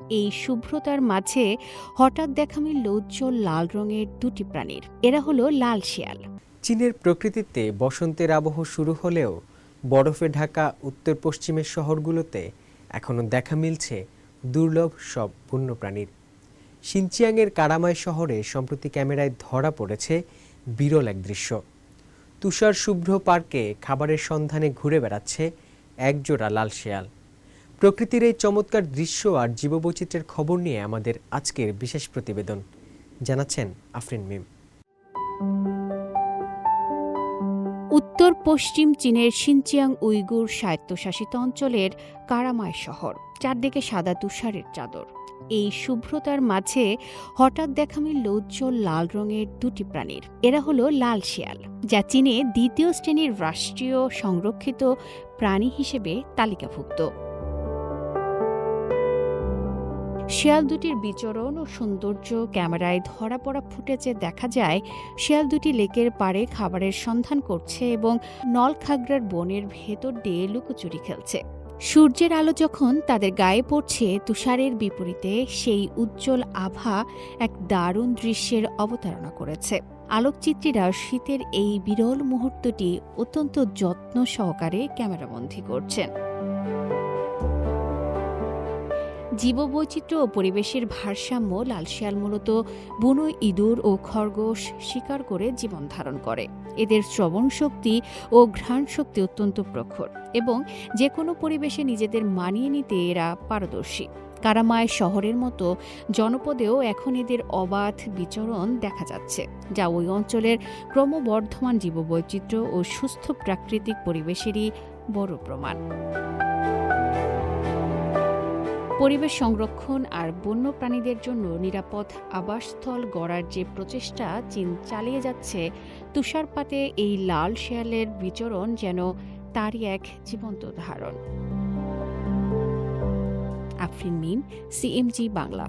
এই শুভ্রতার মাঝে হঠাৎ দেখা মিলল উজ্জ্বল লাল রঙের দুটি প্রাণীর। এরা হলো লাল শিয়াল। চীনের প্রকৃতিতে বসন্তের আবহ শুরু হলেও বরফে ঢাকা উত্তর পশ্চিমের শহরগুলোতে এখনও দেখা মিলছে দুর্লভ সব বন্যপ্রাণীর। শিনচিয়াংয়ের কারামাই শহরে সম্প্রতি ক্যামেরায় ধরা পড়েছে বিরল এক দৃশ্য। তুষার শুভ্র পার্কে খাবারের সন্ধানে ঘুরে বেড়াচ্ছে একজোড়া লাল শেয়াল। প্রকৃতির এই চমৎকার দৃশ্য আর জীববৈচিত্র্যের খবর নিয়ে আমাদের আজকের বিশেষ প্রতিবেদন, জানাচ্ছেন আফরিন মিম। উত্তর পশ্চিম চীনের শিনচিয়াং উইগুর স্বায়ত্তশাসিত অঞ্চলের কারামাই শহর, চারদিকে সাদা তুষারের চাদর। এই শুভ্রতার মাঝে হঠাৎ দেখা মিলল উজ্জ্বল লাল রঙের দুটি প্রাণীর। এরা হলো লাল শিয়াল, যা চীনে দ্বিতীয় শ্রেণীর রাষ্ট্রীয় সংরক্ষিত প্রাণী হিসেবে তালিকাভুক্ত। শিয়াল দুটির বিচরণ ও সৌন্দর্য ক্যামেরায় ধরা পড়া ফুটেজে দেখা যায়। শিয়াল দুটি লেকের পাড়ে খাবারের সন্ধান করছে এবং নলখাগড়ার বনের ভেতর দিয়ে লুকোচুরি খেলছে। সূর্যের আলো যখন তাদের গায়ে পড়ছে, তুষারের বিপরীতে সেই উজ্জ্বল আভা এক দারুণ দৃশ্যের অবতারণা করেছে। আলোকচিত্রীরা শীতের এই বিরল মুহূর্তটি অত্যন্ত যত্ন সহকারে ক্যামেরাবন্দী করছেন। জীববৈচিত্র্য ও পরিবেশের ভারসাম্য। লাল শিয়াল মূলত বুনো ইঁদুর ও খরগোশ শিকার করে জীবন ধারণ করে। এদের শ্রবণ শক্তি ও ঘ্রাণ শক্তি অত্যন্ত প্রখর এবং যে কোনো পরিবেশে নিজেদের মানিয়ে নিতে এরা পারদর্শী। কারামায় শহরের মতো জনপদেও এখন এদের অবাধ বিচরণ দেখা যাচ্ছে, যা ওই অঞ্চলের ক্রমবর্ধমান জীববৈচিত্র্য ও সুস্থ প্রাকৃতিক পরিবেশেরই বড় প্রমাণ। পরিবেশ সংরক্ষণ আর বন্যপ্রাণীদের জন্য নিরাপদ আবাসস্থল গড়ার যে প্রচেষ্টা চীন চালিয়ে যাচ্ছে, তুষারপাতে এই লাল শেয়ালের বিচরণ যেন তারই এক জীবন্ত উদাহরণ। আফরিন মিম, সিএমজি বাংলা।